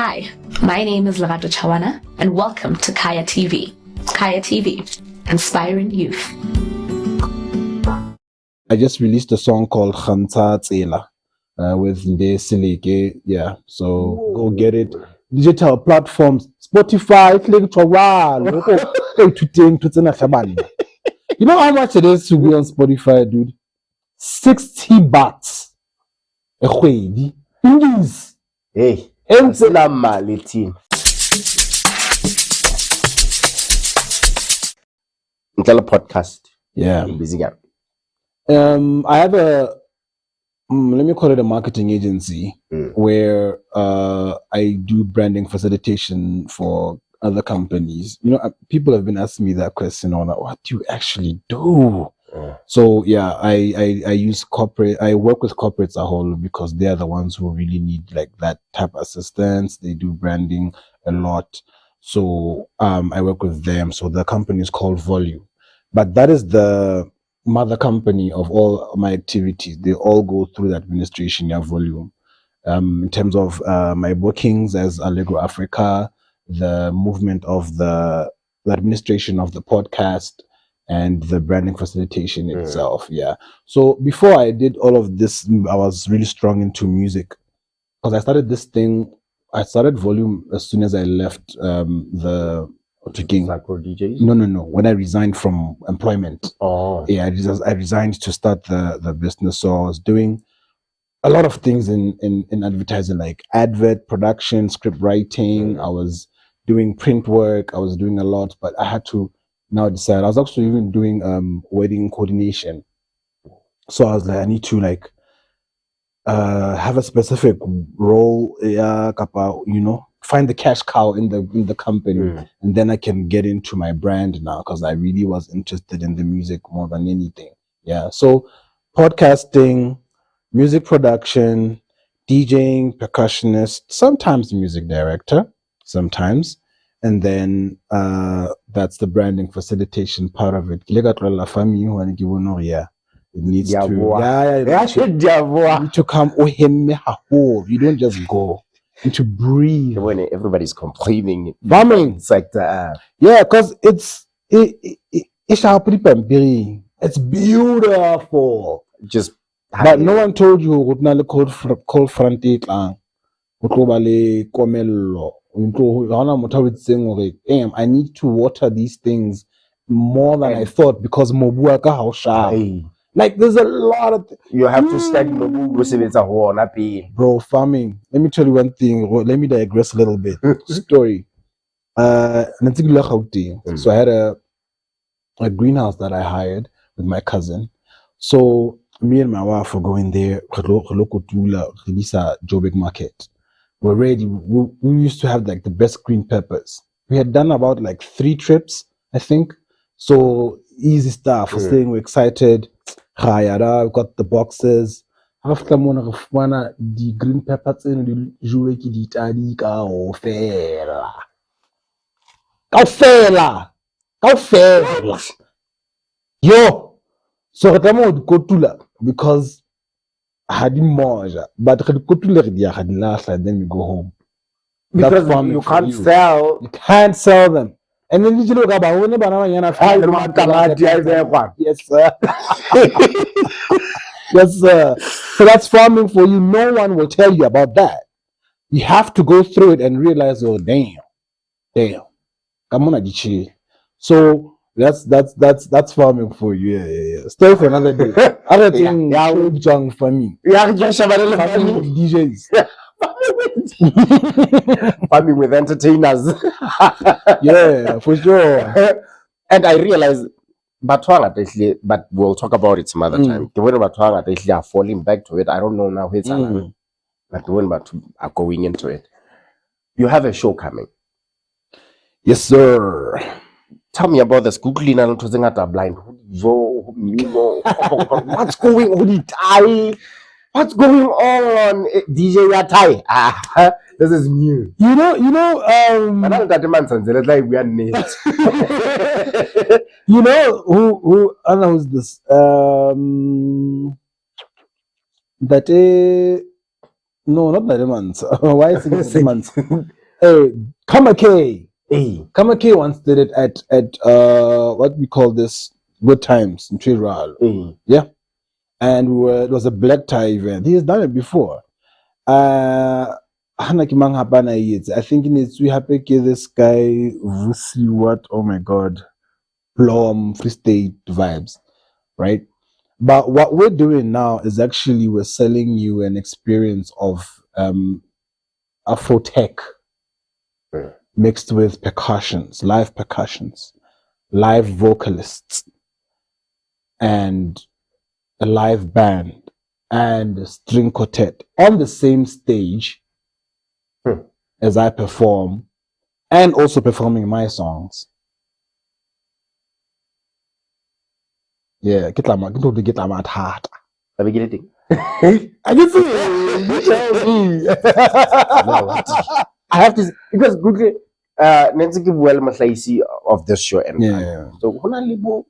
Hi, my name is Lerato Chawana, and welcome to Kaya TV. Kaya TV, inspiring youth. I just released a song called Khantsa Tsela with Nde Silike. Yeah, so go get it. Digital platforms, Spotify, click to wow. You know how much it is to be on Spotify, dude? 60 bahts. Please. Hey, mali thina. Ngicela podcast. Yeah. Busy guy. I have a let me call it a marketing agency where I do branding facilitation for other companies. You know, people have been asking me that question on what do you actually do? So yeah, I use corporate. I work with corporates a whole because they are the ones who really need like that type of assistance. They do branding a lot. So I work with them. So the company is called Volume, but that is the mother company of all my activities. They all go through the administration, yeah, Volume. In terms of my bookings as Allegro Africa, the movement of the administration of the podcast, and the branding facilitation itself. Yeah. So before I did all of this, I was really strong into music because I started this thing. I started Volume as soon as I left the gigging. Like for DJs? No. When I resigned from employment. Oh. Yeah, I resigned to start the business. So I was doing a lot of things in advertising, like advert production, script writing. I was doing print work. I was doing a lot, but I had to now decide. I was actually even doing wedding coordination. So I was like, I need to like have a specific role, you know, find the cash cow in the company, and then I can get into my brand now because I really was interested in the music more than anything. Yeah. So podcasting, music production, DJing, percussionist, sometimes music director, sometimes. And then that's the branding facilitation part of it. It needs to, you need to come whole. You don't just go. You need to breathe. When everybody's complaining. Bombing. It's like the Yeah, because it's beautiful. just But no one told you what na le cold front e tlang. Ho tlo ba le komello. I need to water these things more than I thought because mobu wa ka ha o sharp. Like there's a lot of you have to study bro, farming. Let me tell you one thing. Let me digress a little bit. Story. So I had a greenhouse that I hired with my cousin. So me and my wife were going there. Joburg Market. We're ready. We used to have like the best green peppers. We had done about like 3 trips, I think. So easy stuff. We're excited. We got the boxes. After the green peppers in the Kaofela. Yo. So re tlameha ho di kotula because ha di moja, but re di kotula re di ya di lahla, then we go home. because you can't sell. You can't sell them. And then you look about when yes sir. Yes sir. So that's farming for you. No one will tell you about that. You have to go through it and realize, oh damn. Come on, chill. So that's farming for you. Yeah. Stay for another day. Other thing, junk for me. Farming with DJs. farming with entertainers. Yeah, for sure. And I realized but we'll talk about it some other time. The way they are falling back to it, I don't know now it's but the one are going into it. You have a show coming. Yes, sir. Tell me about this. Google blind. What's going on? What's going on? DJ Yatai. This is new. You know, you know who announced this? That No, not Narimans. Why is it Narimans? Kama K. Kama K once did it at what we call this Good Times in Triral. Yeah. And it was a black tie event. He has done it before. I think we happy this guy Vusi what? Oh my god. Plum Free State vibes, right? But what we're doing now is actually we're selling you an experience of Afro tech mixed with percussions, live vocalists, and a live band and a string quartet on the same stage as I perform, and also performing my songs. Yeah, get my heart. Let me get it. I can see it. You shall be. I have to because Google Nancy give well mahlaisi of this show and so Honalibo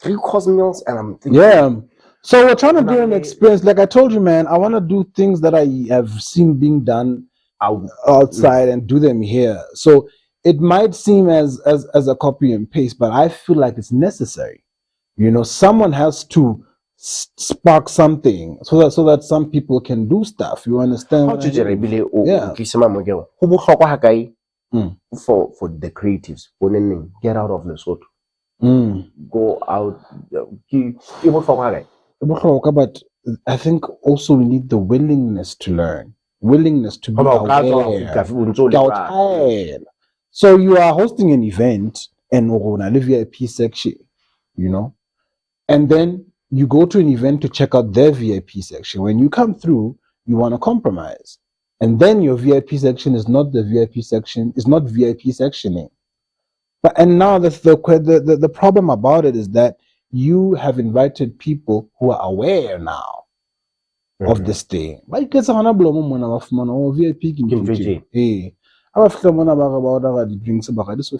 3 course meals and I'm thinking so we're trying to do an experience. Like I told you, man, I want to do things that I have seen being done outside and do them here. So it might seem as a copy and paste, but I feel like it's necessary. You know, someone has to spark something so that some people can do stuff. You understand? How for the creatives get out of the sort. Go out. But I think also we need the willingness to learn, willingness to be aware. So you are hosting an event and a VIP section, you know, and then you go to an event to check out their VIP section. When you come through, you want to compromise, and then your VIP section is not the VIP section, is not VIP sectioning. And now the problem about it is that you have invited people who are aware now of this thing. But you get some VIP hey, the drinks about this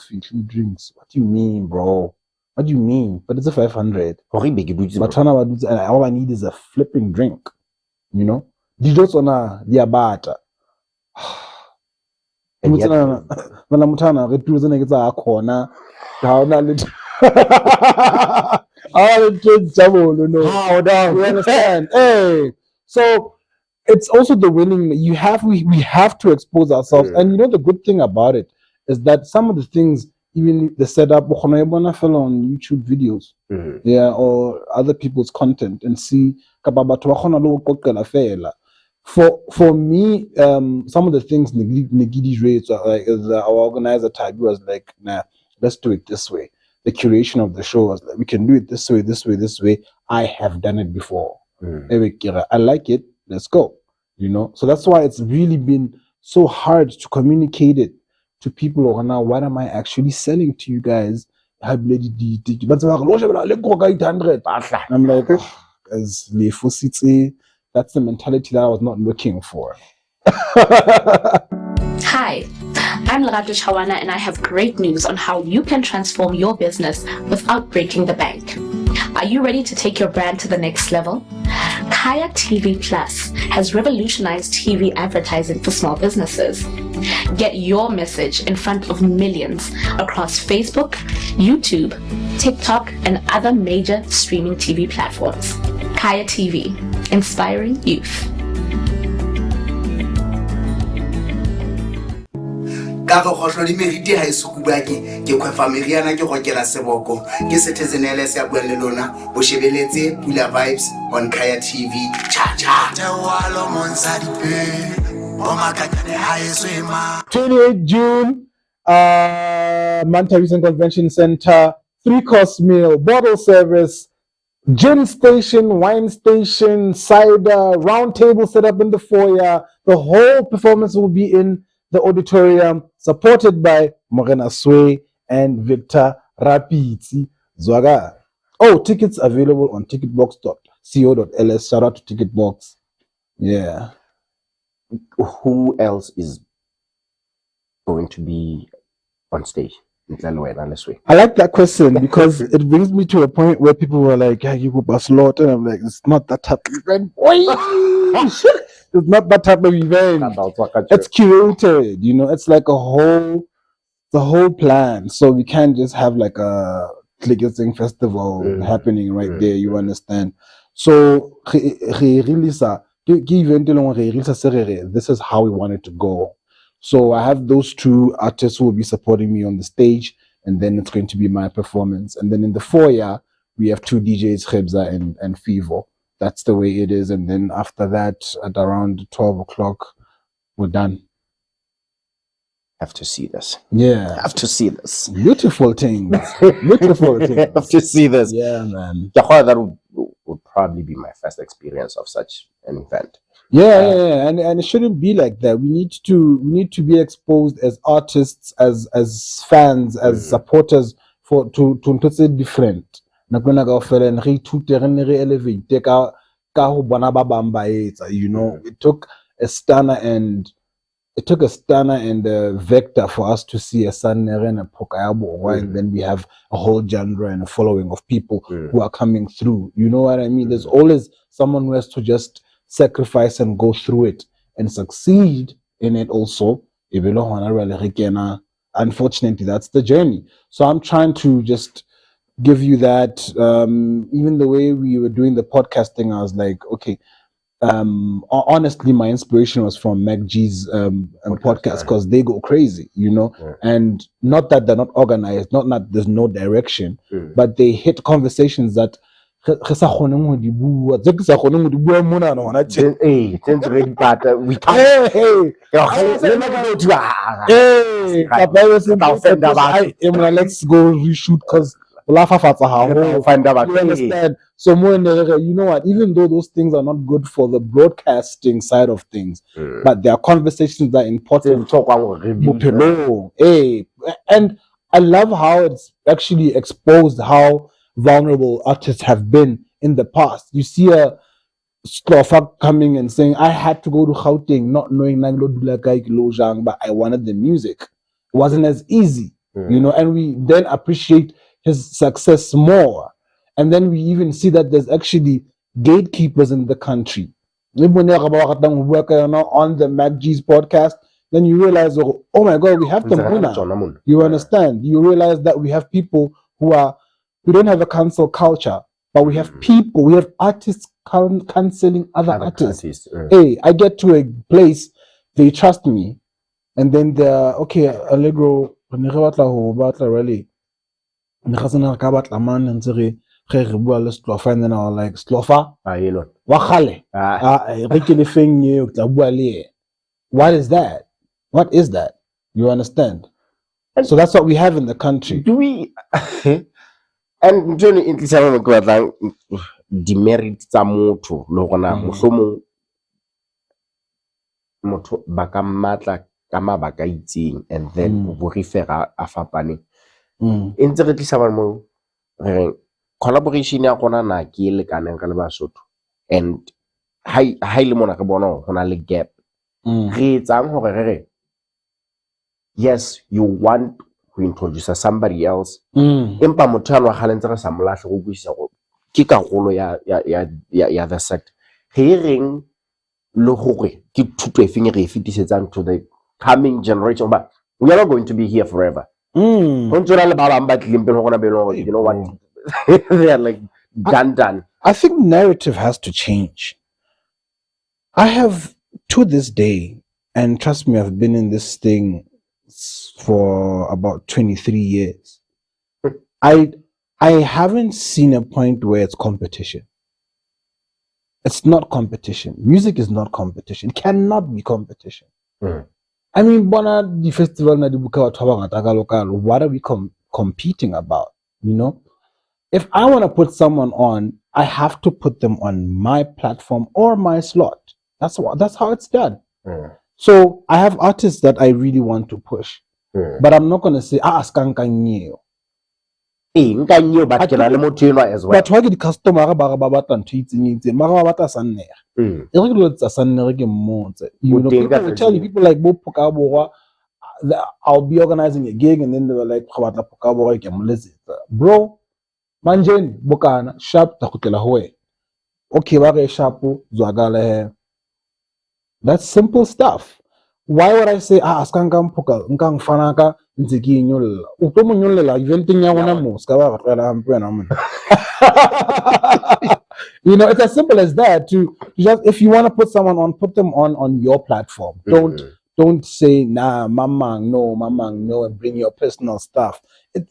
drinks. What do you mean, bro? What do you mean? But it's a 500. But all I need is a flipping drink. You know? You just wanna diabata. And yet, you understand? Hey, so it's also the willingness we have to expose ourselves. And you know the good thing about it is that some of the things, even the setup on YouTube videos, or other people's content, and see for me, some of the things Nagidi raised, like our organizer type was like, nah, let's do it this way. The curation of the show was like, we can do it this way. I have done it before. I like it. Let's go. You know, so that's why it's really been so hard to communicate it to people. Or now, what am I actually selling to you guys? I'm like, as that's the mentality that I was not looking for. Hi, I'm Lerato Chawana and I have great news on how you can transform your business without breaking the bank. Are you ready to take your brand to the next level? Kaya TV Plus has revolutionized TV advertising for small businesses. Get your message in front of millions across Facebook, YouTube, TikTok, and other major streaming TV platforms. Kaya TV, inspiring youth. Ka go gotlwa di meriti ha isukubwa ke khwefa meriana ke gokela seboko ke Citizen LS ya bua le lona bo shebeletse Pula Vibes on Kaya TV cha cha tewalo monsa dipe o makanyane ha eswema 28 June Manta Recent Convention Center, 3-course meal, bottle service, gin station, wine station, cider, round table set up in the foyer. The whole performance will be in the auditorium, supported by Morena Sway and Victor Rapiti Zwaga. Oh, tickets available on ticketbox.co.ls. Shout out to Ticketbox. Yeah. Who else is going to be on stage? I like that question because it brings me to a point where people were like, "Yeah, you go bus lot," and I'm like, "It's not that type of event. It's not that type of event. It's curated. It's like the whole plan. So we can't just have like a Clicketsing festival happening right there. You understand? So this is how we want it to go. So I have those two artists who will be supporting me on the stage, and then it's going to be my performance. And then in the foyer, we have two DJs, Khebza and Fivo. That's the way it is. And then after that, at around 12 o'clock, we're done. Have to see this. Yeah. Have to see this. Beautiful things. Beautiful things. Have to see this. Yeah, man. That would probably be my first experience of such an event. Yeah. And it shouldn't be like that. We need to be exposed as artists, as fans, as supporters to say different. Nakona ga ofela re ithute re ne re elevate ka ho bona ba bang ba etsa, It took a stunner and a vector for us to see a Sanere and a Pokayabo, and then we have a whole genre and a following of people who are coming through. You know what I mean? There's always someone who has to just sacrifice and go through it and succeed in it also. Unfortunately, that's the journey. So I'm trying to just give you that. Even the way we were doing the podcasting, I was like, okay, honestly, my inspiration was from Mac G's podcast because they go crazy, and not that they're not organized, not that there's no direction, but they hit conversations that we let's go reshoot because you understand? So more in you know what? Even though those things are not good for the broadcasting side of things, but there are conversations that are important. And I love how it's actually exposed how vulnerable artists have been in the past. You see a Slofa coming and saying, "I had to go to Gauteng, not knowing but I wanted the music." It wasn't as easy, and we then appreciate his success more. And then we even see that there's actually gatekeepers in the country. On the MacG's podcast, then you realize, oh my God, we have them. You understand? You realize that we have people we don't have a cancel culture, but we have people, we have artists canceling other artists. Hey, I get to a place, they trust me, and then they're, okay, Allegro, really. And then I was like, Slofa? What is that? What is that? You understand? So that's what we have in the country. Do we and demerit tsa motho le gona mohlomong motho ba ka matla ka mabaka itseng and then bo refera a fapaneng ntse re tlisa ba mo re collaboration ya gona na ke le kaneng ka le Basotho and hi le mona re bona gona le gap re etsang hore re yes you want to introduce somebody else empa motho ya lwa galentse re sa molahle go buisa go ke karolo ya the sect he reng le gore ke thuto e feng re fitisetsang to the coming generation, but we are not going to be here forever. You know what? They are like done. I think narrative has to change. I have to this day, and trust me, I've been in this thing for about 23 years. I haven't seen a point where it's competition. It's not competition. Music is not competition. It cannot be competition. I mean, the festival, what are we competing about? You know, if I want to put someone on, I have to put them on my platform or my slot. That's how it's done. So I have artists that I really want to push, but I'm not going to say skankanyo. But why the customer you know, people will tell you, people like Bo Pokawa, I'll be organizing a gig, and then they were like, bro, manjeni, bokana, sharp, takutela hoe. Okay, wage sharpu, zwagala he. That's simple stuff. Why would I say, skanga mpuka, nkang fanaka, nziki nyolela. Utomo nyolela, eventing ya wana mo, skawa katwela hampwe na mwana. You know, it's as simple as that. To just, if you want to put someone on, put them on your platform. Don't say mamang no, and bring your personal stuff.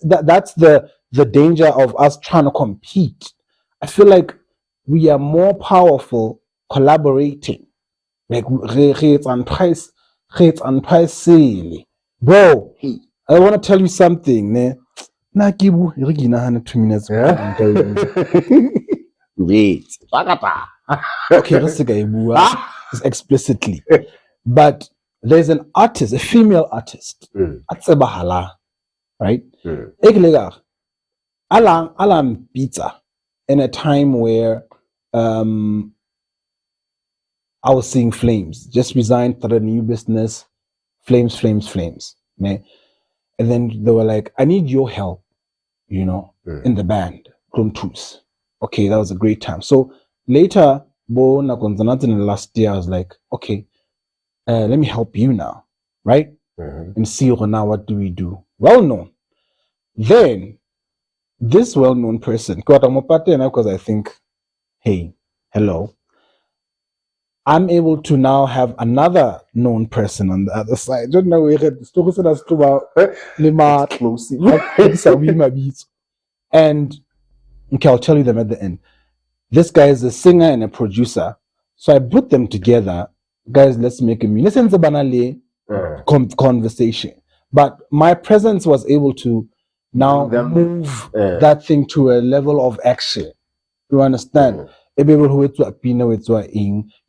That's the danger of us trying to compete. I feel like we are more powerful collaborating. Like rates and price silly. Bro, I want to tell you something, ne. Na kibu, irigina hana 2 minutes. Wait. Okay, explicitly. But there's an artist, a female artist. Atsebahala, right? Alam pizza in a time where I was seeing flames. Just resigned, started a new business. Flames. Ne? And then they were like, I need your help, you know, in the band. Kluntus. Okay, that was a great time. So later, in the last year, I was like, okay, let me help you now, right? And see now, what do we do? Well known. Then this well-known person, because I think, hey, hello, I'm able to now have another known person on the other side. I don't know where the story is about. And okay, I'll tell you them at the end. This guy is a singer and a producer. So I put them together. Guys, let's make a listen to banale conversation. But my presence was able to now move that thing to a level of action. You understand? You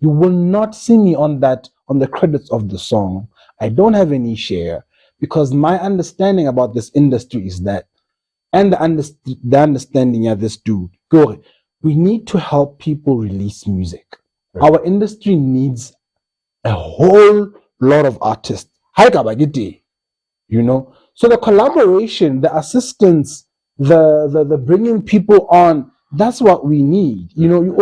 will not see me on the credits of the song. I don't have any share because my understanding about this industry is that, and the understanding of this dude, we need to help people release music. Our industry needs a whole lot of artists. You know, so the collaboration, the assistance, the bringing people on, that's what we need. You know, I'm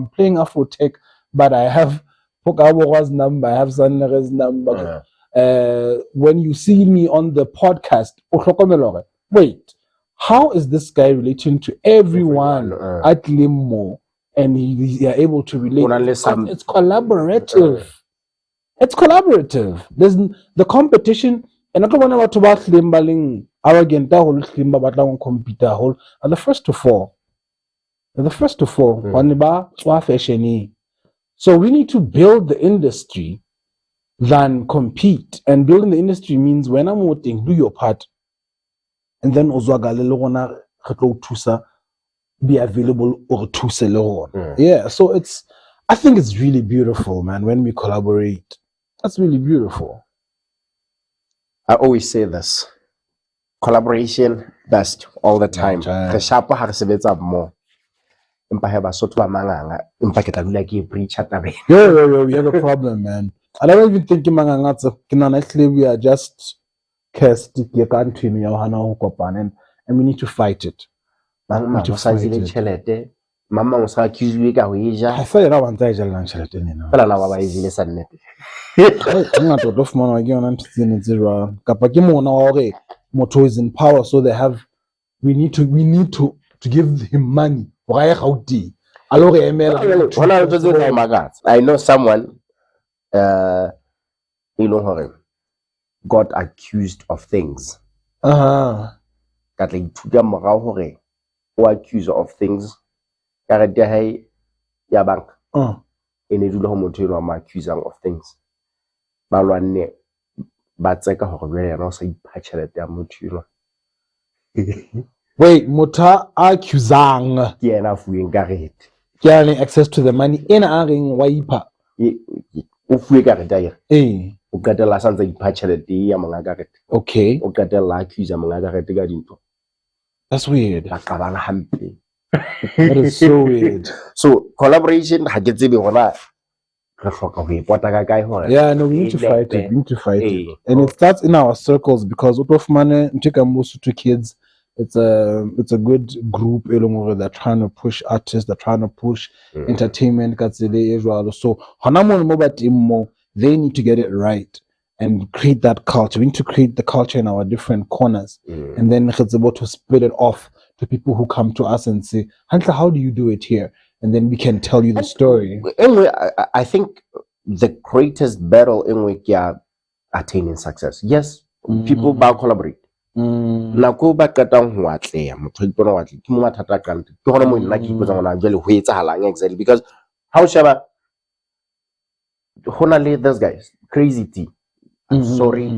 playing Afrotech, but I have Pokawa's number, I have Sannere's number. When you see me on the podcast, wait, how is this guy relating to everyone at Limo? And they are able to relate. It's collaborative. It's collaborative. There's the competition, and I don't want to about Limbaling, arrogant, Limba, but I compete are the first to fall. They're the first to fall. So we need to build the industry than compete. And building the industry means when I'm voting, do your part. And then be available or to sell on. Yeah, so I think it's really beautiful, man, when we collaborate. That's really beautiful. I always say this. Collaboration best all the time. The sharper has a bit more. We have a problem, man. I don't even think we are just cursed and we need to fight it. Mama o sa accuse ka ho eja. I feel like I jala tšhelete nena. Fela na ba ba ezile sa nnete. Nga toto fumana ke yona ntse zero. Kapa ke mona wa hore motho is in power, so we need to give him money. I know someone you know got accused of things. Ka tla ithuta morao hore o accused of things. Karete ya hae ya bank ene dula ho motho eno a accusing of things. Ba lwanne ba tseka hore le yena o sa ipha tšhelete ya motho eno. Wait, motho accusing ke yena fueng karete. Getting access to the money in a ring wa ipha. O fuwe karete ya. O qetella sa ntse ipha tšhelete ya monga karete. Okay. O qetella accuse monga karete ka dintho. That's weird. That is so weird. So collaboration ha ke tsebe hona Yeah, no, we need to fight it. We need to fight it. And it starts in our circles because to kids, it's a good group they're trying to push artists, they're trying to push entertainment. So they need to get it right and create that culture. We need to create the culture in our different corners. And then it's about to split it off to people who come to us and say, Hantla, how do you do it here? And then we can tell you the story. Anyway, I think the greatest battle in which you are attaining success. Yes, people ba collaborate. Nako ba katang ho atleya motho ipona wa tle ke mo mathata ka ntle ke hona mo nna ke ipotsa ngwana jwale ho etsahalang exactly because how shaba hona le this guys crazy T. Sorry,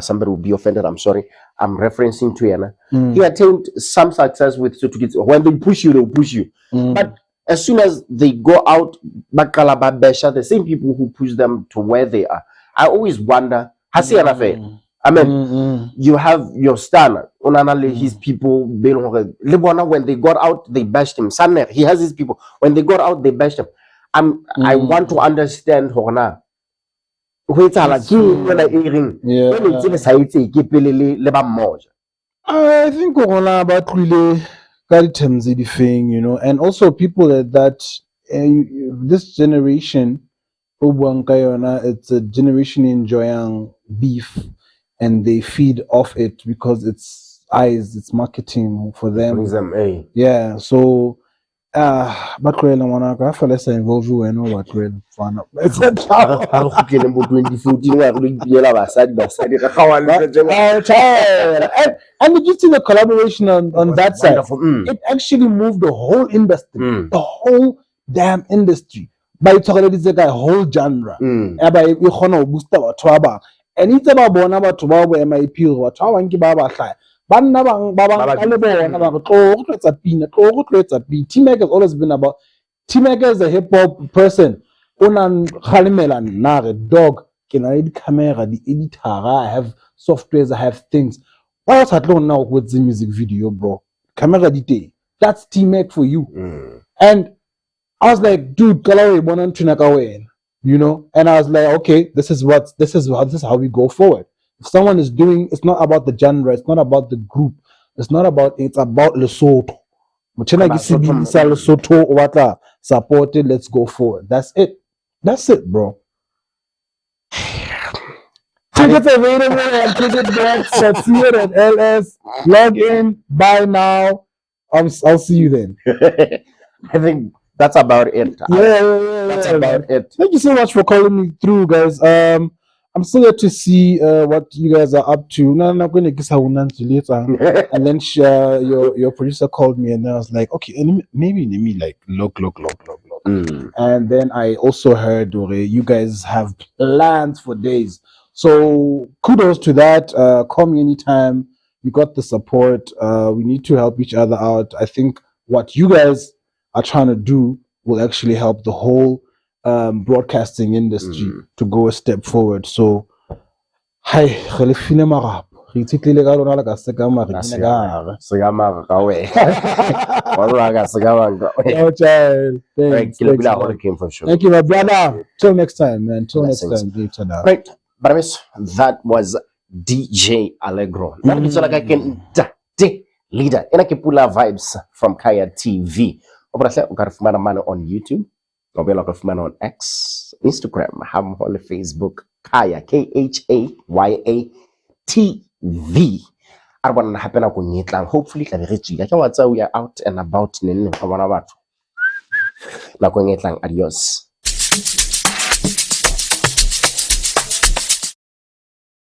somebody will be offended. I'm sorry. I'm referencing to Yana. He attained some success with so kids. When they push you, they'll push you. But as soon as they go out, the same people who push them to where they are. I always wonder. I mean, you have your star. His people. When they got out, they bashed him. Sanner, he has his people. When they got out, they bashed him. I want to understand Hona. I think Corona about really the thing, you know, and also people that this generation, it's a generation enjoying beef, and they feed off it because it's marketing for them. Yeah, so. But really, I feel less involved in what really fun. And did you see the collaboration on that side? It actually moved the whole industry, the whole damn industry. By talking about this guy, whole genre. And it's about Bonaba to Baba MIP or Tawanki Baba T-Mac has always been about T-Mac is a hip-hop person. Onan Khalimelan, Nare, dog, can I edit camera, the editor, I have softwares, I have things. Why else had now with the music video, bro? Camera detail. That's T-Mac for you. And I was like, dude, you know, and I was like, okay, this is how we go forward. If someone is doing, it's not about the genre, it's not about the group, it's about Lesotho. Lesotho, supported, let's go forward. That's it, bro. Tickets available at ticketbox.co and LS. Log in, buy now. I'll see you then. I think that's about it. That's about it. Thank you so much for calling me through, guys. I'm still here to see what you guys are up to. No, I'm not going to guess how later. And then your producer called me, and then I was like, okay, let me like look. And then I also heard you guys have plans for days. So kudos to that. Call me anytime. You got the support. We need to help each other out. I think what you guys are trying to do will actually help the whole broadcasting industry to go a step forward. So hi, Khalifine Marab. Thank you, my brother. Till next time, man. Till next time. Right, but that was DJ Allegro. Leader. Pula vibes from Kaya TV. On YouTube. On X, Instagram, Facebook, Kaya, KHAYA TV. Hopefully, we are out and about. Adios.